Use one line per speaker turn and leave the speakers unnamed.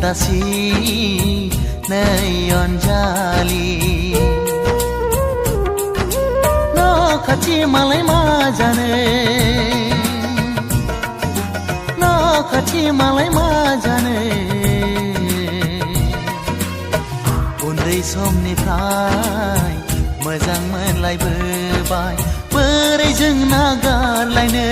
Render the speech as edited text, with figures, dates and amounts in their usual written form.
दासी नयन जाली नखची मलाई माझने नखची मलाई माझने उन्दै समनिफ्राय मोजां मोनलायबोबाय बोरै जों नागारलायनो